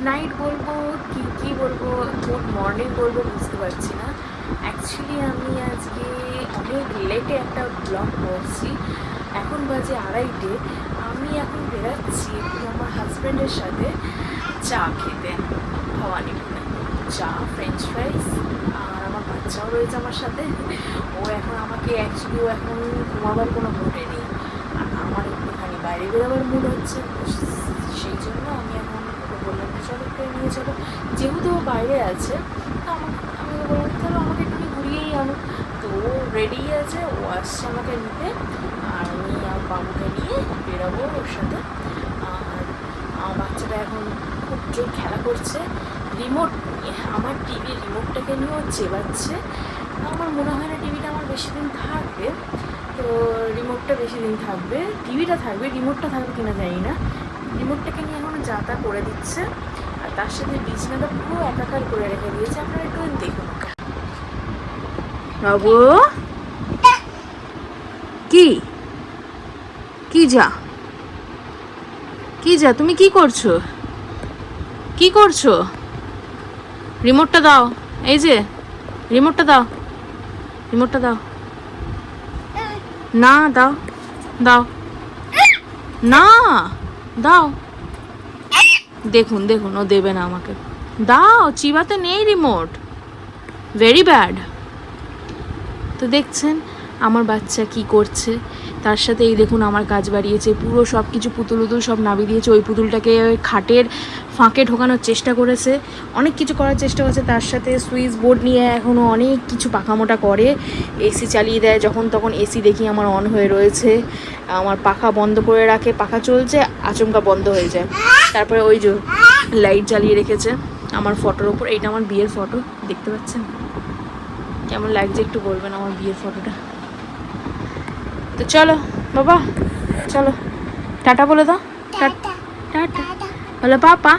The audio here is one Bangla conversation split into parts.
নাইট বলবো কি বলবো, গুড মর্নিং বলবো বুঝতে পারছি না। অ্যাকচুয়ালি আমি আজকে অনেক লেটে একটা ব্লগ করছি। এখন বাজে 2:30। আমি এখন বেরাচ্ছি আমার হাজব্যান্ডের সাথে চা খেতে ভবানীপুরে। চা, ফ্রেঞ্চ ফ্রাইস, আর আমার বাচ্চাও রয়েছে আমার সাথে। ও এখন আমাকে অ্যাকচুয়ালি ও এখন ঘুমাবার কোনো মুডে নেই, আর আমার একটুখানি বাইরে বেরোবার মুড হচ্ছে। সেই জন্য আমি এখন ওকে বললাম যে চলো একটু নিয়ে চলো, যেহেতু ও বাইরে আছে। তো আমি বললাম চলো আমাকে একটু ঘুরিয়েই আনো। তো ও রেডি আছে, ও আসছে আমাকে নিতে, আর আমি আমার বাবুকে নিয়ে বেরোবো ওর সাথে। আর আমার বাচ্চাটা এখন খুব জোর খেলা করছে রিমোট নিয়ে, আমার টিভির রিমোটটাকে নিয়েও চেবাচ্ছে। আমার মনে হয় না টিভিটা আমার বেশি দিন থাকবে, তো রিমোটটা বেশি দিন থাকবে, টিভিটা থাকবে, রিমোটটা থাকবে কিনা জানি না। রিমোটটাকে নিয়ে এখন যাতা করে দিচ্ছে, আর তার সাথে বিছনাটা পুরো একাকার করে রেখে দিয়েছে। আপনারা একটু দেখুন। বাবু কি কি যা কি যা তুমি কি করছো, কি করছো? রিমোটটা দাও, এই যে রিমোটটা দাও, রিমোটটা দাও। না দাও, দাও না, দাও। দেখুন দেখুন, ও দেবে না আমাকে। দাও, চিবাতে নেই রিমোট, ভেরি ব্যাড। তো দেখছেন আমার বাচ্চা কি করছে, তার সাথে এই দেখুন আমার কাজ বাড়িয়েছে, পুরো সব কিছু পুতুল উতুল সব নামিয়ে দিয়েছে। ওই পুতুলটাকে খাটের ফাঁকে ঢোকানোর চেষ্টা করেছে, অনেক কিছু করার চেষ্টা করেছে। তার সাথে সুইচ বোর্ড নিয়ে এখনও অনেক কিছু পাকামোটা করে। এসি চালিয়ে দেয় যখন তখন, এসি দেখি আমার অন হয়ে রয়েছে। আমার পাখা বন্ধ করে রাখে, পাখা চলছে আচমকা বন্ধ হয়ে যায়। তারপরে ওই যে লাইট জ্বালিয়ে রেখেছে আমার ফটোর ওপর। এইটা আমার বিয়ের ফটো, দেখতে পাচ্ছেন কেমন লাগছে একটু বলবেন আমার বিয়ের ফটোটা। তো চলো বাবা, চলো টাটা বলে দাও। টাটা বলো পাপা,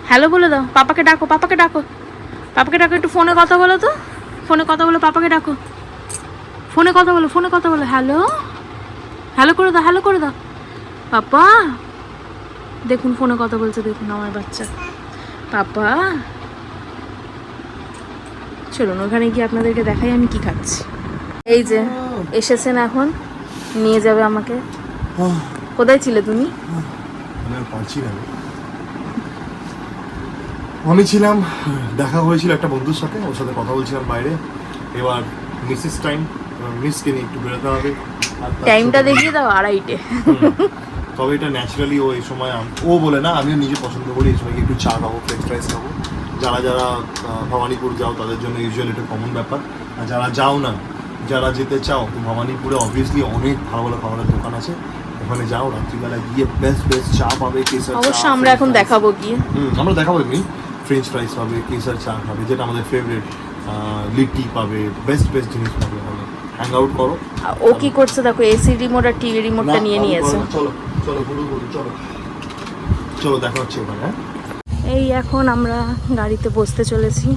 হ্যালো বলে দাও। পাপাকে ডাকো, পাপাকে ডাকো, পাপাকে ডাকো। একটু ফোনে কথা বলো তো, ফোনে কথা বলো, পাপাকে ডাকো, ফোনে কথা বলো, ফোনে কথা বলো। হ্যালো, হ্যালো করে দাও, হ্যালো করে দাও। পাপা দেখুন ফোনে কথা বলছে, দেখুন আমার বাচ্চা। পাপা চলুন ওখানে গিয়ে আপনাদেরকে দেখাই আমি কি খাচ্ছি। এই যে এসেছেন, এখন নিয়ে যাবে আমাকে। কোথায় ছিলে তুমি? আমি ছিলাম, দেখা হয়েছিল একটা বন্ধুর সাথে, ওর সাথে কথা বলছিলাম বাইরে। এবার মিসেস টাইম, মিসকে নিয়ে একটু বেরোতে হবে। টাইমটা দেখিয়ে দাও 2:30। তবে এটা ন্যাচারালি ও এই সময় ও বলে না, আমিও নিজে পছন্দ করি এই সময় একটু চা খাবো, ফ্রেঞ্চ ফ্রাইস খাবো। যারা যারা ভবানীপুর যাও তাদের জন্য ইউজুয়ালি এটা কমন ব্যাপার। আর যারা যাও না, যারা যেতে চাও, তো ভবানীপুরে অবভিয়াসলি অনেক ভালো ভালো খাবারের দোকান আছে, ওখানে যাও। রাত্রিবেলা গিয়ে বেস্ট বেস্ট চা পাবে, কেসার চা। অবশ্য আমরা এখন দেখাবো গিয়ে। আমরা দেখাবো এমনি ফ্রেঞ্চ ফ্রাইস পাবে, কেসার চা খাবে, যেটা আমাদের ফেভারিট, লিট্টি পাবে, বেস্ট বেস্ট জিনিস পাবে। ওখানে হ্যাং আউট করো। ও কি করছে দেখো, এসি রিমোট আর টিভি রিমোটটা নিয়ে নিয়েছে। চলো চলো ঘুরু ঘুরু, চলো চলো দেখা হচ্ছে ওখানে। হ্যাঁ এই এখন আমরা গাড়িতে বসতে চলেছি,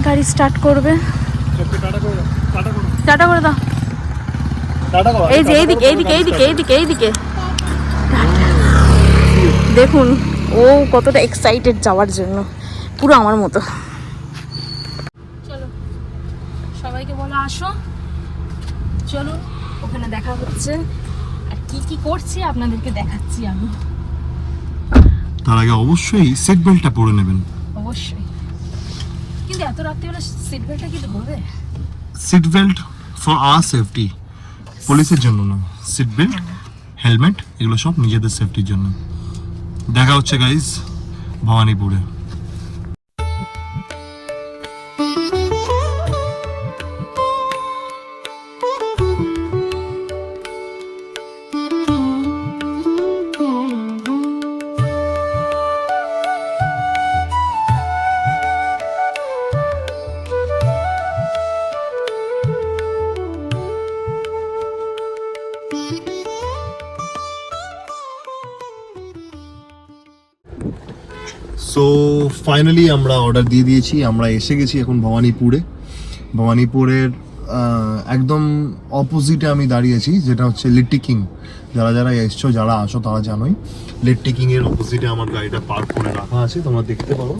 গাড়ি স্টার্ট করবে। টাটা করে দাও। এই যে এইদিকে এইদিকে এইদিকে এইদিকে এইদিকে দেখুন ও কতটা এক্সাইটেড যাওয়ার জন্য, পুরো আমার মতো। চলো সবাইকে বলো আসো, চলুন ওখানে দেখা হচ্ছে। আর কি কি করছি আপনাদেরকে দেখাচ্ছি আমি। তার আগে অবশ্যই সিট বেল্টটা পরে নেবেন। অবশ্যই, কিন্তু এত রাত্রিবেলা সিট বেল্টটা কি ধরবে? Seat belt for our safety, পুলিশের জন্য না। সিট বেল্ট, হেলমেট এগুলো সব নিজেদের সেফটির জন্য। দেখা হচ্ছে গাইজ ভবানীপুরে। সো ফাইনালি আমরা অর্ডার দিয়ে দিয়েছি, আমরা এসে গেছি এখন ভবানীপুরে। ভবানীপুরের একদম অপোজিটে আমি দাঁড়িয়েছি, যেটা হচ্ছে লিট্টি কিং। যারা যারা এসছো, যারা আসো তারা জানোই। লেট টেকিং এর অপোজিটে আমার গাড়িটা পার্ক করে রাখা আছে, তোমরা দেখতে পারো।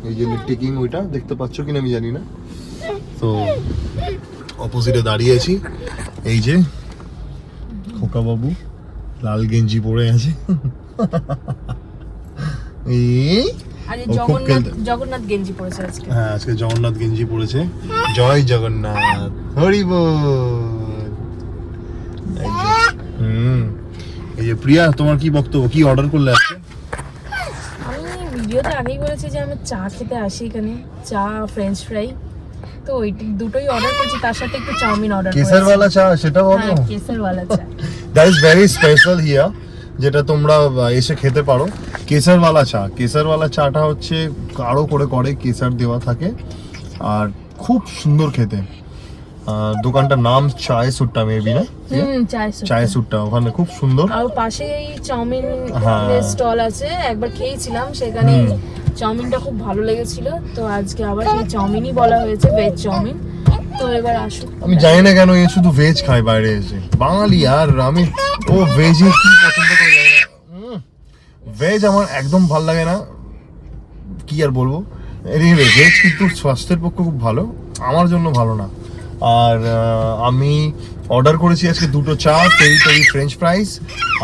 এই যে লেট টেকিং, ওইটা দেখতে পাচ্ছ কিনা আমি জানি না। তো অপোজিটে দাঁড়িয়েছি, এই যে খোকা বাবু লাল গেঞ্জি পরে আছে। এই আরে ও খুব জগন্নাথ গেঞ্জি পরেছে আজকে। হ্যাঁ, আজকে জগন্নাথ গেঞ্জি পরেছে। জয় জগন্নাথ, হরি বল। এই যে প্রিয়া, তোমার কি বক্তব্য, কি অর্ডার করলে আজকে? আমি ভিডিওতে আগেই বলেছি যে আমি চা খেতে আসি এখানে, চা ফ্রেঞ্চ ফ্রাই, তো ওই দুটোই অর্ডার করেছি, তার সাথে একটু চাউমিন অর্ডার করেছি। কেসারওয়ালা চা, সেটা বলো। হ্যাঁ, কেসারওয়ালা চা। That is very special here, যেটা তোমরা এসে খেতে পারো। কেসারওয়ালা চা, কেসারওয়ালা চাটা হচ্ছে গাঢ় করে করে কেসার দেওয়া থাকে, আর খুব সুন্দর খেতে। দোকানটার নাম চায় সুট্টা, মেবি না? চায় সুট্টা, ওখানে খুব সুন্দর। আর পাশেই চাউমিন হ্যাঁ। স্টল আছে, একবার খেয়েছিলাম সেখানে, চাউমিনটা খুব ভালো লেগেছিল। তো আজকে আবার সেই চাউমিনই বলা হয়েছে, ভেজ চাউমিন। তো এবার আসুক। আমি জানি না কেন এ শুধু ভেজ খায় বাইরে এসে, বাঙালি। আর আমি ও ভেজে কি পছন্দ করে জানি না, ভেজ আমার একদম ভাল লাগে না, কি আর বলবো। এনিওয়ে, ভেজ কিন্তু স্বাস্থ্যের পক্ষে খুব ভালো, আমার জন্য ভালো না। আর আমি অর্ডার করেছি আজকে দুটো চা, পেরি পেরি ফ্রেঞ্চ ফ্রাইস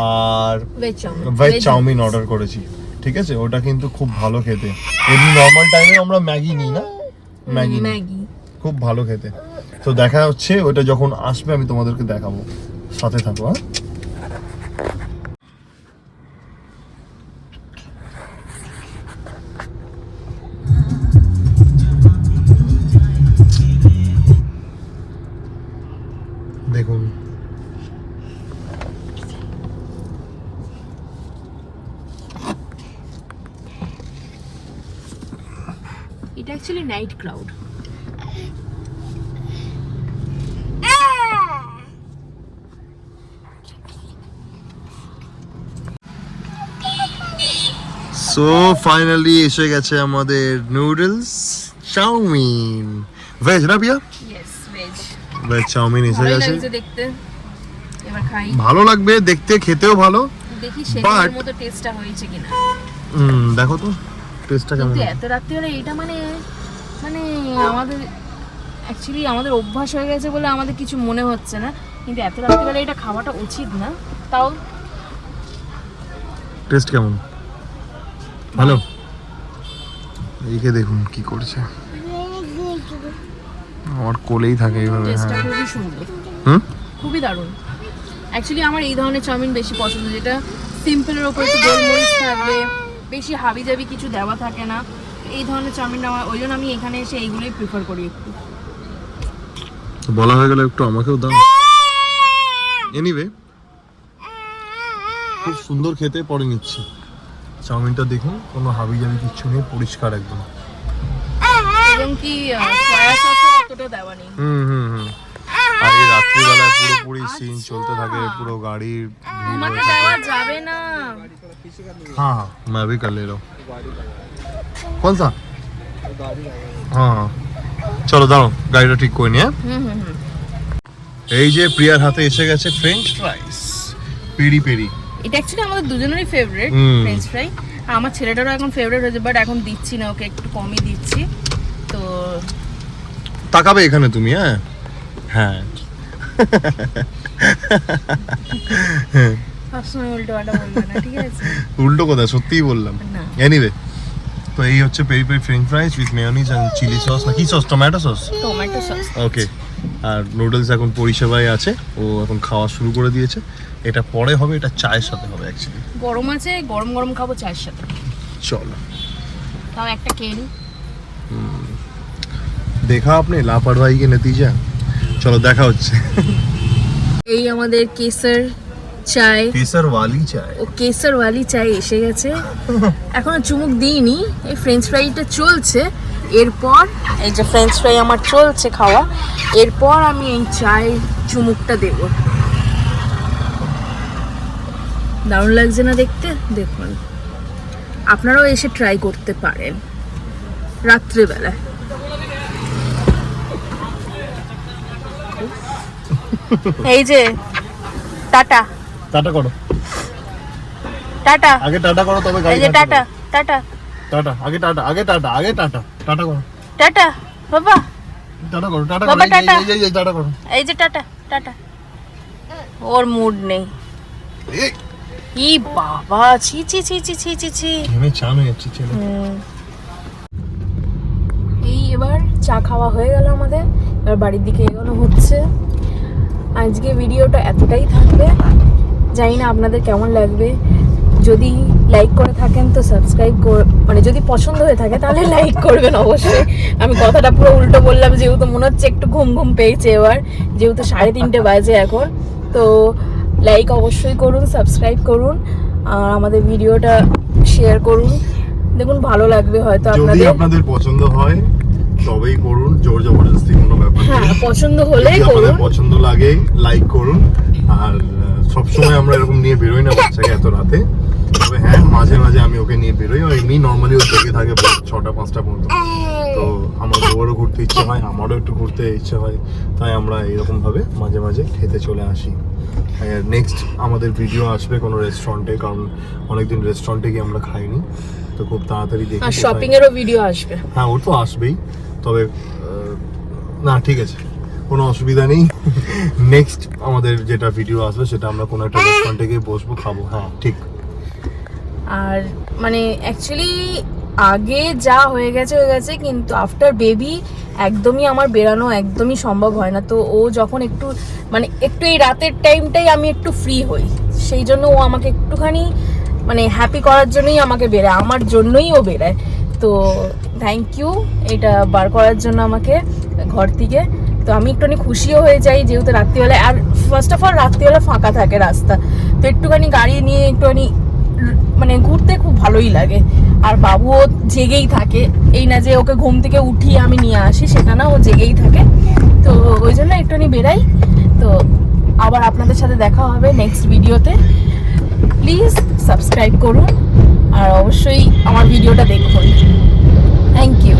আর ভেজ চাউমিন অর্ডার করেছি। ঠিক আছে, ওটা কিন্তু খুব ভালো খেতে। এমনি নর্মাল টাইমে আমরা ম্যাগি নিই না, ম্যাগি খুব ভালো খেতে। তো দেখা হচ্ছে ওটা যখন আসবে, আমি তোমাদেরকে দেখাবো, সাথে থাকো। হ্যাঁ, দেখুন এটা actually night crowd. So finally এসে গেছে আমাদের নুডলস চাউমিন, ভেজ না Piya? Yes, veg. Veg chow mein এসে ভালো গেছে। লাগছে দেখতে, এবার খাই। ভালো লাগবে দেখতে, খেতেও ভালো। দেখি সেটার মতো টেস্টটা হয়েছে কিনা। দেখো তো টেস্টটা কেমন। কিন্তু এত রাত্রিবেলা এটা মানে মানে আমাদের অ্যাকচুয়ালি আমাদের অভ্যাস হয়ে গেছে বলে আমাদের কিছু মনে হচ্ছে না, কিন্তু এত রাত্রিবেলা এটা খাওয়াটা উচিত না। তাও টেস্ট কেমন? ভালো। এইকে দেখুন কি করছে, আমার কোলেই থাকে এইভাবে। টেস্টটা হ্যাঁ, খুবই সুন্দর, খুবই দারুণ। অ্যাকচুয়ালি আমার এই ধরনের চাউমিন বেশি পছন্দ, যেটা সিম্পলের ওপর একটু গোলমরিচ থাকবে, বেশি হাবিজাবি কিছু দেওয়া থাকে না। এই ধরনের চাউমিনটা আমার, ওই জন্য আমি এখানে এসে এইগুলোই প্রিফার করি একটু। বলা হয়ে গেল একটু আমাকেও দাও। এনিওয়ে, খুব সুন্দর খেতে, পরে নিচ্ছি। চাউমিনটা দেখুন, কোনো হাবিজাবি কিচ্ছু নেই, পরিষ্কার একদম। এবং কি সয়া সসও অতটা দেওয়া নেই। আর এই রাত্রিবেলায় পুরোপুরি সিন চলতে থাকে, পুরো গাড়ির ভিড় আমাকে হয়ে থাকে। দেওয়া যাবে না। हाँ हाँ मैं भी कर ले रहा हूँ। कौन सा? हाँ हाँ চলো দাঁড়াও, গাড়িটা ঠিক করে নিয়ে। এই যে প্রিয়ার হাতে এসে গেছে ফ্রেঞ্চ ফ্রাইস, পেরি পেরি। এটা অ্যাকচুয়ালি আমাদের দুজনেরই ফেভারিট ফ্রেঞ্চ ফ্রাই। আমার ছেলেটারও এখন ফেভারিট হয়েছে, বাট এখন দিচ্ছি না ওকে, একটু কমই দিচ্ছি। তো তাকাবে এখানে তুমি। হ্যাঁ হ্যাঁ, সবসময় উল্টো পাল্টা বলবে না, ঠিক আছে? উল্টো কথা, সত্যিই বললাম। না। এনিওয়ে, তো এই হচ্ছে peri peri French fries with mayonnaise and chili sauce, না কি sauce, tomato sauce. Tomato sauce. Okay, আর নুডলস এখন পরিষেবায় আছে, ও এখন খাওয়া শুরু করে দিয়েছে। এটা পরে হবে, এটা চায়ের সাথে হবে অ্যাকচুয়ালি। গরম আছে, গরম গরম খাবো চায়ের সাথে। চলো তাও একটা খেয়ে নিই। দেখা আপনি লাপরवाही के नतीजा। চলো দেখা হচ্ছে। এই আমাদের কেসার চায়, কেসার ওয়ালি চায়, ও কেসার ওয়ালি চায় এসে গেছে। এখনো চুমুক দিইনি, এই ফ্রেঞ্চ ফ্রাইটা চলছে। এরপর এই যে ফ্রেঞ্চ ফ্রাই আমার চলছে খাওয়া, এরপর আমি এই চায়ের চুমুকটা দেব। দারুণ লাগছে না দেখতে? দেখুন, আপনারাও এসে ট্রাই করতে পারেন রাত্রেবেলায়। এই যে টাটা টাটা করো, টাটা, আগে টাটা করো তবে গাড়ি এই যে টাটা টাটা টাটা, আগে টাটা, আগে টাটা, আগে টাটা, টাটা করো, টাটা বাবা, টাটা করো, টাটা বাবা, করো, টাটা। এই টাটা করো। এই যে টাটা টাটা। ওর মুড নেই। এই ই বাবা, ছি ছি ছি ছি ছি ছি ছি। ঘেমে চান হয়ে যাচ্ছে ছেলে। এই এবার চা খাওয়া হয়ে গেল আমাদের, এবার বাড়ির দিকে এগোনো হচ্ছে। আজকে ভিডিওটা এতটাই থাকবে, জানি না আপনাদের কেমন লাগবে। যদি লাইক করে থাকেন তো সাবস্ক্রাইব মানে যদি পছন্দ হয়ে থাকে তাহলে লাইক করবেন অবশ্যই। আমি কথাটা পুরো উল্টো বললাম, যেহেতু মনে হচ্ছে একটু ঘুম ঘুম পেয়েছে এবার, যেহেতু 3:30 বাজে এখন। তো লাইক অবশ্যই করুন, সাবস্ক্রাইব করুন, আর আমাদের ভিডিওটা শেয়ার করুন। দেখুন ভালো লাগবে হয়তো যদি আপনাদের। আপনাদের পছন্দ হয় তবেই করুন, জোর জবরদস্তি কোনো ব্যাপার হ্যাঁ, নেই। পছন্দ হলেই যদি আপনাদের করুন। পছন্দ লাগে লাইক করুন। আর সবসময় আমরা এরকম নিয়ে বেরোই না বাচ্চাকে এত রাতে, তবে হ্যাঁ মাঝে মাঝে আমি ওকে নিয়ে বেরোই। আর এমনি নর্মালি ও জেগে থাকে 6টা-5টা পর্যন্ত। তো আমার বউরও ঘুরতে ইচ্ছে হয়, আমারও একটু ঘুরতে ইচ্ছে হয়, তাই আমরা এরকম ভাবে মাঝে মাঝে খেতে চলে আসি। নেক্সট আমাদের ভিডিও আসবে কোনো রেস্টুরেন্টে, কারণ অনেকদিন রেস্টুরেন্টে গিয়ে আমরা খাইনি, তো খুব তাড়াতাড়ি দেখি। আর শপিং এরও ভিডিও আসবে। হ্যাঁ, ও তো আসবেই, তবে না ঠিক আছে, কোনো অসুবিধা নেই। নেক্সট আমাদের যেটা ভিডিও আসবে সেটা আমরা কোনো একটা রেস্টুরেন্টে গিয়ে বসবো, খাবো। হ্যাঁ ঠিক। আর মানে অ্যাকচুয়ালি আগে যা হয়ে গেছে, কিন্তু আফটার বেবি একদমই আমার বেরানো একদমই সম্ভব হয় না। তো ও যখন একটু মানে একটু এই রাতের টাইমটাই আমি একটু ফ্রি হই, সেই জন্য ও আমাকে একটুখানি মানে হ্যাপি করার জন্যই আমাকে বেরায়, আমার জন্যই ও বেরায়। তো থ্যাংক ইউ এটা বার করার জন্য আমাকে ঘর থেকে। তো আমি একটুখানি খুশিও হয়ে যাই, যেহেতু রাত্রিবেলায়, আর ফার্স্ট অফ অল রাত্রিবেলা ফাঁকা থাকে রাস্তা, তো একটুখানি গাড়ি নিয়ে একটুখানি মানে ঘুরতে খুব ভালোই লাগে। আর বাবুও জেগেই থাকে, এই না যে ওকে ঘুম থেকে উঠিয়ে আমি নিয়ে আসি, সেটা না, ও জেগেই থাকে। তো ওই জন্য একটুখানি বেরাই। তো আবার আপনাদের সাথে দেখা হবে নেক্সট ভিডিওতে। প্লিজ সাবস্ক্রাইব করুন আর অবশ্যই আমার ভিডিওটা দেখুন। Thank you.